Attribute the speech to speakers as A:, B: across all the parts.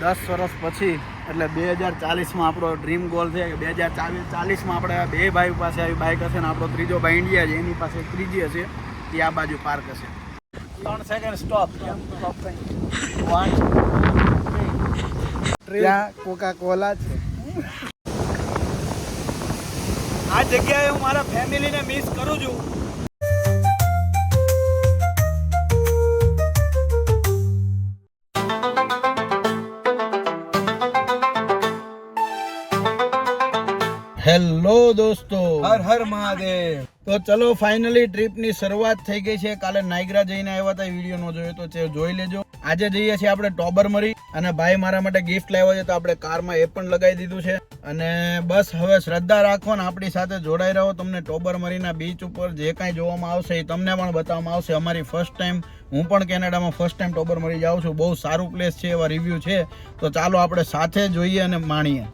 A: 10 વર્ષ પછી એટલે 2040માં આપણો ડ્રીમ ગોલ છે કે 2040માં આપણે બે ભાઈ પાસે આવી બાઇક હશે ને આપણો ત્રીજો ભાઈ ઇન્ડિયા છે એની પાસે ત્રીજી હશે એ આ બાજુ પાર્ક હશે. 3 સેકન્ડ સ્ટોપ.
B: ત્યાં કોકા કોલા છે.
A: આ જગ્યાએ હું મારા ફેમિલીને મિસ કરું છું. હેલો દોસ્તો,
B: હર હર મહાદેવ.
A: તો ચલો ફાઇનલી ટ્રીપની શરૂઆત થઈ ગઈ છે. કાલે નાયગ્રા જઈને આવ્યા હતા, વિડીયો નો જોયો તો જોઈ લેજો. આજે જઈએ છીએ આપણે ટોબરમરી અને ભાઈ મારા માટે ગિફ્ટ લાવ્યો છે તો આપણે કારમાં એ પણ લગાવી દીધું છે. અને બસ હવે શ્રદ્ધા રાખો ને આપણી સાથે જોડાઈ રહો. તમને ટોબરમરીના બીચ ઉપર જે કાંઈ જોવામાં આવશે એ તમને પણ બતાવવામાં આવશે. અમારી ફર્સ્ટ ટાઈમ, હું પણ કેનેડામાં ફર્સ્ટ ટાઈમ ટોબરમરી જાઉં છું. બહુ સારું પ્લેસ છે એવા રિવ્યૂ છે. તો ચાલો આપણે સાથે જોઈએ અને માણીએ.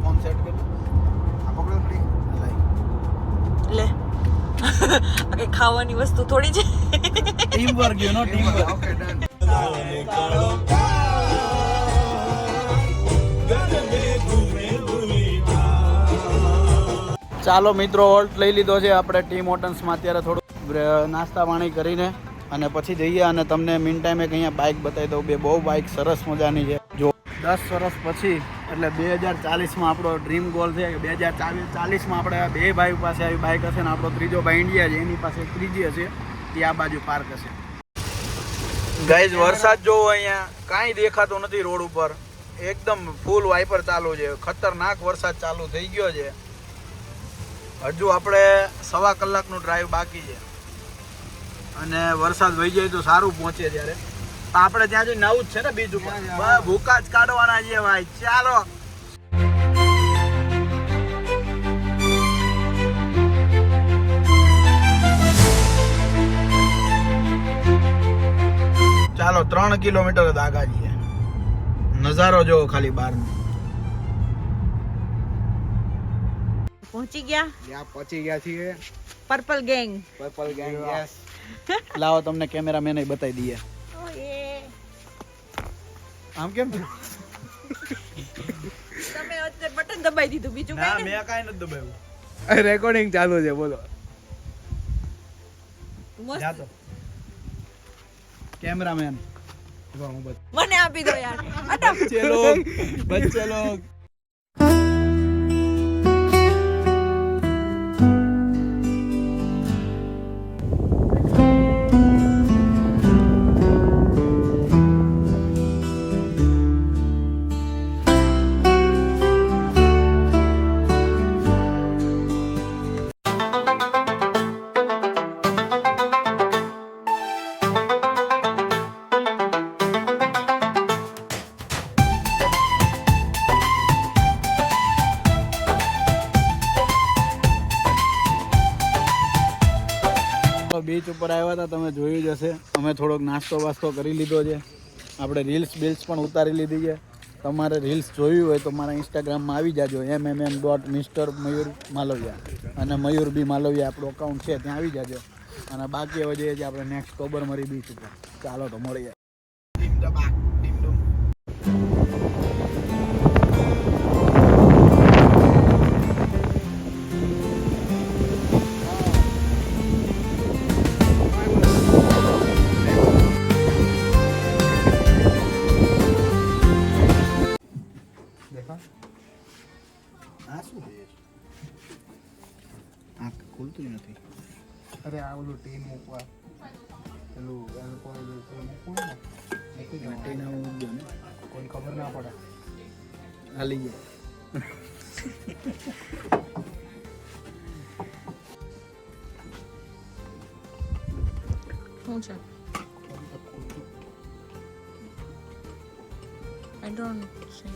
A: ફોન સેટ કરી આ પકડો પડી
C: લે ઓકે, ખાવાની વસ્તુ થોડી છે.
A: Team work, you know team work.
B: Okay done.
A: ચાલો મિત્રો, હોલ્ટ લઈ લીધો છે આપણે ટીમ હોટલ્સમાં. અત્યારે થોડું નાસ્તા પાણી કરીને અને પછી જઈએ અને તમને મીન ટાઈમે અહીંયા બાઇક બતાવી દઉં. બહુ બાઇક સરસ મજાની છે. જો 10 વર્ષ પછી એટલે 2040માં આપણો ડ્રીમ ગોલ છે કે 2040માં આપણે બે ભાઈ પાસે આવી બાઇક હશે ને આપણો ત્રીજો ભાઈ ઇન્ડિયા છે એની પાસે ત્રીજી હશે એ આ બાજુ પાર્ક હશે. ગાઈઝ વરસાદ જોવો, અહીંયા કાંઈ દેખાતું નથી રોડ ઉપર. એકદમ ફૂલ વાઇપર ચાલુ છે. ખતરનાક વરસાદ ચાલુ થઈ ગયો છે. હજુ આપણે 1.25 કલાકનું ડ્રાઈવ બાકી છે અને વરસાદ વહી જાય તો સારું પહોંચે ત્યારે. આપણે ત્યાં જઈને નવું જ છે ને બીજ ઉપર, ભૂકા જ કાઢવાના છે ભાઈ. ચાલો ચાલો 3 કિલોમીટર જ આગા છીએ. નજારો જોવો ખાલી બહારનો.
C: પહોંચી ગયા,
B: ત્યાં પહોંચી ગયા છીએ.
C: Purple gang.
B: Purple gang. Yes.
A: લાવો તમને કેમેરામેન બતાવી દઈએ. આમ કેમ
C: તમે અત્યારે બટન દબાઈ દીધું, બીજું
A: ના,
C: કઈ
A: મેં કાંઈ નથી દબાવ્યું.
B: રેકોર્ડિંગ ચાલુ છે, બોલો.
C: મસ્ત.
A: જા તો કેમેરામેન
C: મને આપી દો યાર.
A: બચ્ચે લોગ, બચ્ચે લોગ. બીચ ઉપર આવ્યા હતા, તમે જોયું જ હશે. અમે થોડોક નાસ્તો વાસ્તો કરી લીધો છે. આપણે રીલ્સ પણ ઉતારી લીધી છે. તમારે રીલ્સ જોયું હોય તો મારા ઇન્સ્ટાગ્રામમાં આવી જાજો, mmm.mr મયુર માલવિયા અને મયુર બી માલવિયા આપણું અકાઉન્ટ છે, ત્યાં આવી જાજો. અને બાકી હવે જઈએ છીએ આપણે નેક્સ્ટ ટોબરમરી બીચ ઉપર. ચાલો તો મળીએ. ખુલતું નથી.
B: અરે આ ઓલું ટીન મૂકવા, પેલું મૂકવું ને, કોઈ ખબર ના પડે.
A: હાલી
C: શું છે? I don't think so.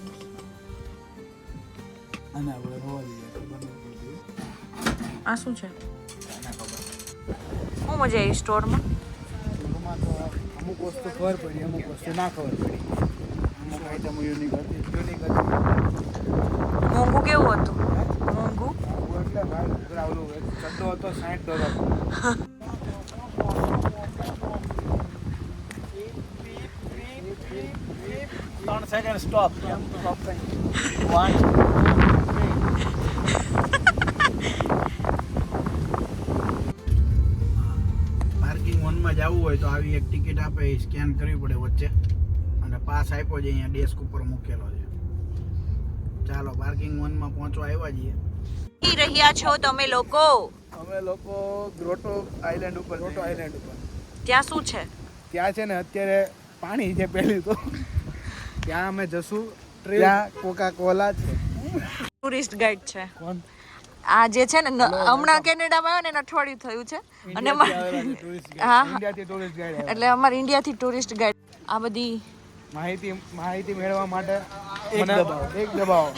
B: અને આપણે રોવા દઈએ ખબર નથી પડતી.
C: આ શું છે?
B: ના ખબર.
C: શું મજા આવી સ્ટોરમાં?
B: એમાં તો અમુક વસ્તુ ખબર પડી, અમુક વસ્તુ ના ખબર પડી. અમુક આઈટમ યુનિક હતી.
C: મોંઘું કેવું હતું? મોંઘું?
B: એટલે ભાઈ પેલા ઓલું એક ચડ્ડો હતો $60.
A: 3 સેકન્ડ સ્ટોપ.
B: સ્ટોપ થઈ.
A: 1 પાર્કિંગ 1 માં જવું હોય તો આવી એક ટિકિટ આપે, સ્કેન કરવી પડે વચ્ચે, અને પાસ આપ્યો છે અહીંયા ડેસ્ક ઉપર મૂકેલો છે. ચાલો પાર્કિંગ 1 માં પહોંચવા આવ્યા છીએ.
C: રહ્યા છો તમે લોકો?
B: અમે લોકો ગ્રોટો આઇલેન્ડ ઉપર
C: ત્યાં શું છે?
B: ત્યાં છે ને અત્યારે પાણી છે પહેલું તો. ત્યાં અમે જશું. ત્યાં કોકા કોલા છે.
C: ટુરિસ્ટ ગાઈડ છે.
B: કોણ?
C: આ જે છે ને હમણાં કેનેડામાં આવ્યો ને એને અઠવાડિયું થયું છે અને હા
B: ઇન્ડિયાથી ટુરિસ્ટ ગાઈડ
C: એટલે અમારે ઇન્ડિયાથી ટુરિસ્ટ ગાઈડ આ બધી
B: માહિતી મેળવવા માટે એક દબાવો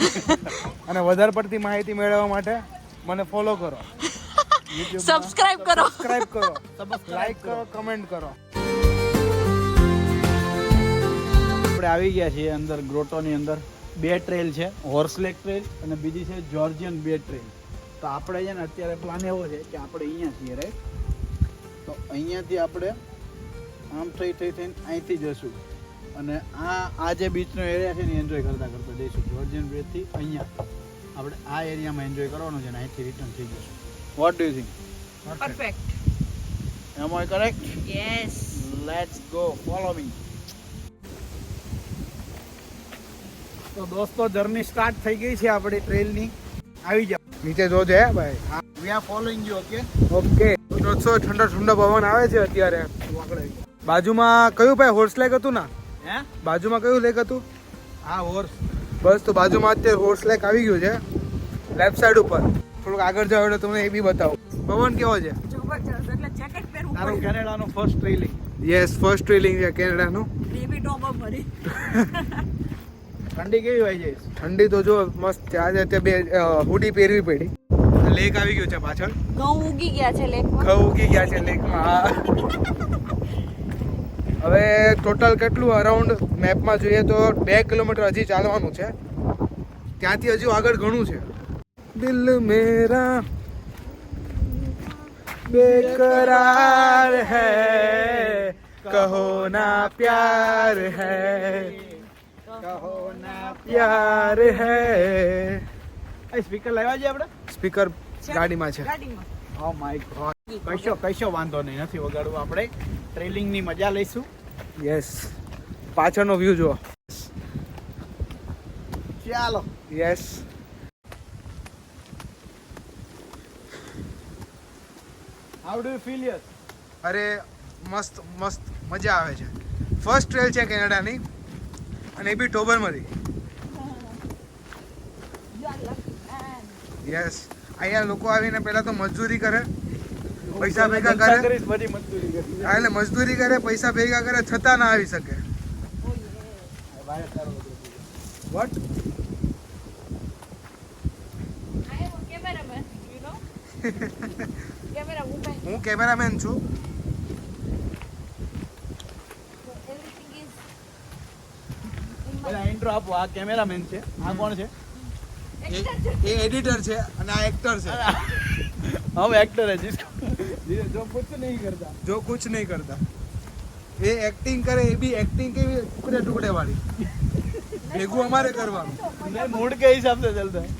B: અને વધારે પડતી માહિતી મેળવવા માટે મને ફોલો કરો,
C: સબસ્ક્રાઇબ કરો,
B: લાઈક કરો, કમેન્ટ કરો.
A: આપણે આવી ગયા છીએ અંદર ગ્રોટોની અંદર. 2 ટ્રેલ છે, હોર્સલેક ટ્રેલ અને બીજી છે જોર્જિયન બે ટ્રેલ. તો આપણે છે ને અત્યારે પ્લાન એવો છે કે આપણે અહીંયા છીએ, રાઈટ? તો અહીંયાથી આપણે આમ થઈને અહીંથી જશું અને આ જે બીચનો એરિયા છે ને એન્જોય કરતા જઈશું. જોર્જિયન બેથી અહીંયા આપણે આ એરિયામાં એન્જોય કરવાનું છે અને અહીંથી રિટર્ન થઈ જશું. What do you think?
C: Perfect.
A: Am I correct?
C: Yes.
A: Let's go, follow me. તો દોસ્તો જર્ની સ્ટાર્ટ થઈ ગઈ છે આપણી ટ્રેલની. આવી જાઓ,
B: નીચે જોજે હે ભાઈ.
A: We are following you. Okay
B: okay. દોસ્તો ઠંડો પવન આવે છે અત્યારે. બાજુમાં કયું ભાઈ હોર્સલેક હતું ને?
A: હે,
B: બાજુમાં કયું લેક હતું?
A: હા હોર્સ.
B: બસ તો બાજુમાં અત્યારે હોર્સલેક આવી ગયું છે લેફ્ટ સાઈડ ઉપર. થોડુંક આગળ જાવ એટલે તમને એ બી બતાવું. પવન કેવો છે?
C: જબરજસ્ત. એટલે જેકેટ પહેરવું
A: તારું કેનેડાનું first trailing.
B: Yes, first trailing છે કેનેડાનું.
C: બેબી ટોપ ભરી.
A: ઠંડી કેવી હોય છે?
B: ઠંડી તો જો મસ્ત છે. આજે તે બે હુડી પહેરવી પડી. લેક આવી ગયું છે પાછળ.
C: ઘઉં ઉગી ગયા છે લેકમાં.
B: ઘઉં ઉગી ગયા છે લેકમાં. હવે ટોટલ કેટલું અરાઉન્ડ મેપમાં જોઈએ તો 2 કિલોમીટર હજી ચાલવાનું છે. ત્યાંથી હજુ આગળ ઘણું છે. દિલ મેરા બેકરાર હૈ, કહો ના પ્યાર હૈ,
A: કહો ના
B: પ્યાર હૈ.
A: સ્પીકર લાવ્યા છે આપણે?
B: સ્પીકર ગાડીમાં છે.
C: ગાડીમાં.
A: Oh my God. કશો વાંધો નહીં, નથી વગાડવું. આપણે ટ્રેલિંગની મજા લઈશું.
B: યસ, પાછળનો વ્યૂ જુઓ.
A: ચાલો.
B: Yes.
A: How do you feel yes?
B: અરે મસ્ત મસ્ત મજા આવે છે. ફર્સ્ટ ટ્રેલ છે કેનેડાની અને એ બી ટોબરમાંથી. યસ, અહીંયા લોકો આવીને પહેલા તો મજદૂરી કરે, પૈસા ભેગા કરે.
A: બધી મજદૂરી કરી.
B: હા, એટલે મજદૂરી કરે, પૈસા ભેગા કરે, છતાં ના આવી શકે. વોટ? હું કેમેરામેન છું.
A: પેલા ઇન્ટ્રો આપો. આ કેમેરામેન છે. આ કોણ છે?
B: એ એડિટર છે અને આ એક્ટર છે.
A: हम एक्टर है जिसको जो कुछ नहीं करता.
B: જો કુછ નહીં કરતા. એ એક્ટિંગ કરે, એ બી એક્ટિંગ કેવી ટુકડે ટુકડે વાળી. ભેગું અમારે કરવાનું.
A: मैं मूड के हिसाब से चलता है.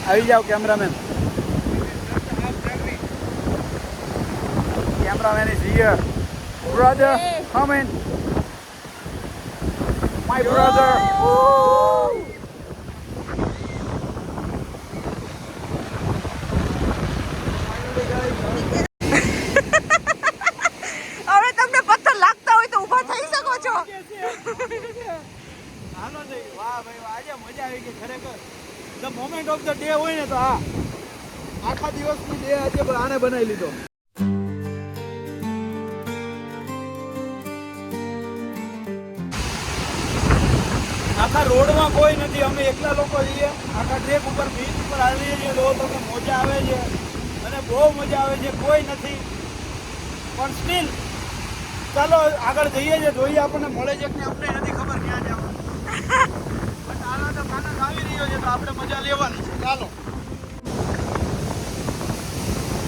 A: આવી જાઓ cameraman. Cameraman is here. Brother, come in. My brother.
C: હવે તમને પથ્થર લાગતા હોય તો ઊભા થઈ શકો છો.
A: હાલો જઈ. વાહ ભાઈ વાહ, આજે મજા આવી ગઈ ખરેખર. The moment of the day હોય ને તો આખા દિવસની ડે આજે આને બનાવી લીધો. આખા રોડમાં કોઈ નથી, અમે એકલા લોકો છીએ. આખા ટ્રેક ઉપર બીચ ઉપર આવીએ છીએ તો તમને મજા આવે છે અને બહુ મજા આવે છે. કોઈ નથી પણ સ્ટીલ ચાલો આગળ જઈએ છીએ, જોઈએ આપણને મળે છે કે અમને નથી ખબર ક્યાં જવાનું. બટ આનો તો આનંદ આવી રહ્યો છે તો આપણે મજા લેવાની છે. ચાલો.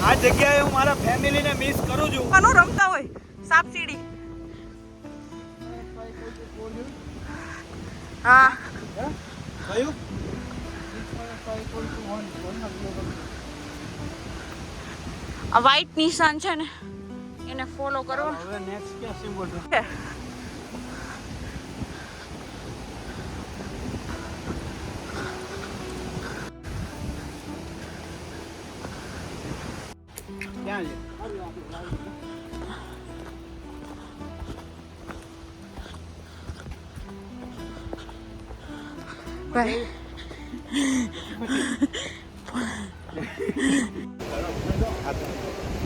A: આ જગ્યાએ હું મારા ફેમિલીને મિસ કરું છું.
C: આનું રમતા હોય સાપ સીડી. હા
A: કયું?
C: આ વ્હાઈટ નિશાન છે ને એને ફોલો કરો.
A: હવે નેક્સ્ટ ક્યાં સિમ્બોલ છે? ક્યાં છે?
C: ભાઈ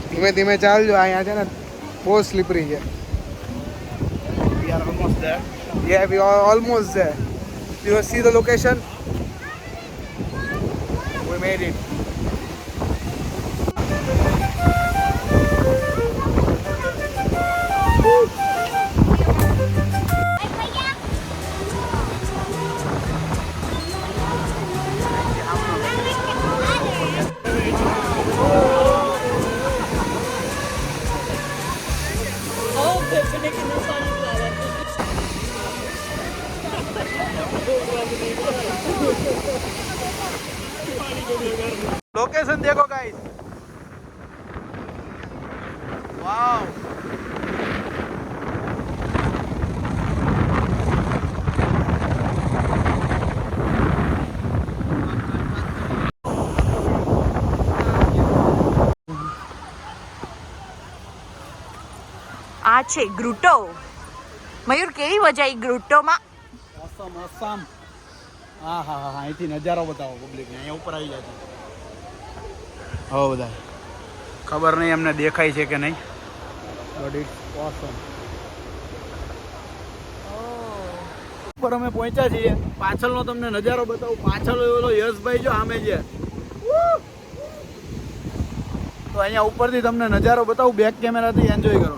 B: ધીમે ધીમે ચાલજો. અહીંયા છે ને બહુ સ્લીપરી છે.
A: We are almost there.
B: Yeah, we are almost there. You see the location? We made it.
A: Location देखो गाइस. वाओ.
C: આ છે ગ્રુટો. મયુર કેવી મજા આવી ગ્રુટોમાં?
A: ઓસમ ઓસમ. હા હા હા, અહીંથી નજારો બતાવો પબ્લિકને. અહીંયા ઉપર આવી જાય છે. હો બધા ખબર નહીં એમને દેખાય છે કે નહીં, બટ ઇટ્સ ઓસમ. ઉપર અમે પહોંચ્યા છીએ. પાછળનો તમને નજારો બતાવું. પાછળ ઓલો યશભાઈ જો આમે છે, તો અહીંયા ઉપરથી તમને નજારો બતાવું. બેક કેમેરાથી એન્જોય કરો.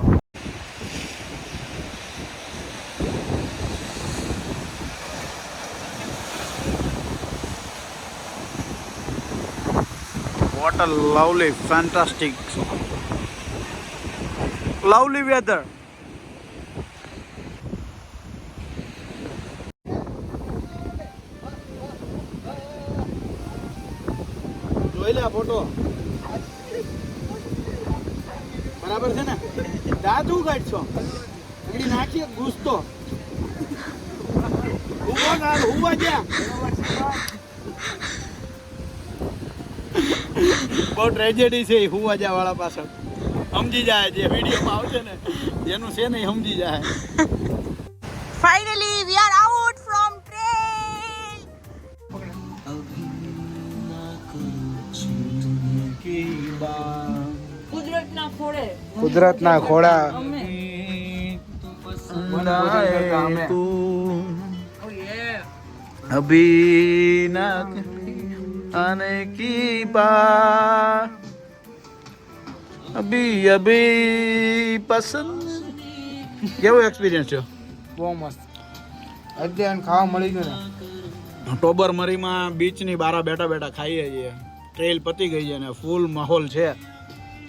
A: What a lovely, fantastic, lovely weather. જોઈ લે ફોટો. બરાબર છે ને? દાંત હું કાઢશો? એની નાખી ઘૂસતો. ઉભો ના ઉભા ગયા. બહુ ટ્રેજેડી છે એ હુવાજા વાળા પાછળ. સમજી જાય જે વિડીયોમાં આવશે ને, જેનું છે ને એ સમજી જાય.
C: Finally we are out from train.
B: કુદરતના ખોળા.
A: અભી ના आने की बात अभी अभी पसंद. કેવો એક્સપિરિયન્સ છે?
B: બહુ મસ્ત. અત્યારે ખાવા મળી ગયું ને.
A: ટોબરમરીમાં બીચની બારા બેઠા બેઠા ખાઈએ છીએ. ટ્રેલ પતી ગઈ છે ને ફૂલ માહોલ છે.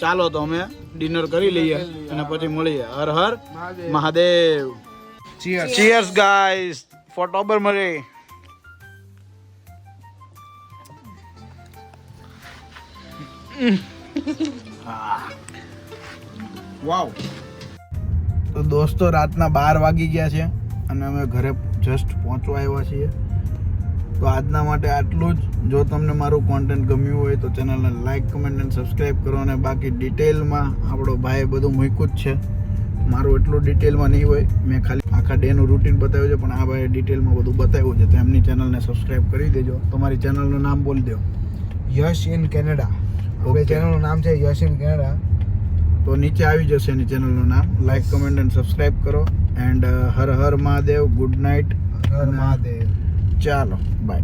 A: ચાલો તો અમે ડિનર કરી લઈએ અને પછી મળીએ. હર હર Mahadev.
B: Cheers.
A: Cheers guys for Tobermory. Wow. તો દોસ્તો રાતના 12 વાગી ગયા છે અને અમે ઘરે જસ્ટ પહોંચવા આવ્યા છીએ. તો આજના માટે આટલું જ. જો તમને મારું કોન્ટેન્ટ ગમ્યું હોય તો ચેનલને લાઈક કમેન્ટ અને સબસ્ક્રાઈબ કરો. અને બાકી ડિટેલમાં આપણો ભાઈ બધું મૂક્યું જ છે. મારું એટલું ડિટેલમાં નહીં હોય, મેં ખાલી આખા ડેનું રૂટીન બતાવ્યું છે, પણ આ ભાઈએ ડિટેલમાં બધું બતાવ્યું છે. તો એમની ચેનલને સબસ્ક્રાઈબ કરી દેજો. તમારી ચેનલનું નામ બોલી દો.
B: યશ ઇન કેનેડા. હવે ચેનલનું નામ છે યશ ઇન કેનેડા.
A: તો નીચે આવી જશે એની ચેનલનું નામ. લાઈક કમેન્ટ અને સબસ્ક્રાઈબ કરો. એન્ડ હર હર મહાદેવ. Good night.
B: હર મહાદેવ.
A: ચાલો બાય.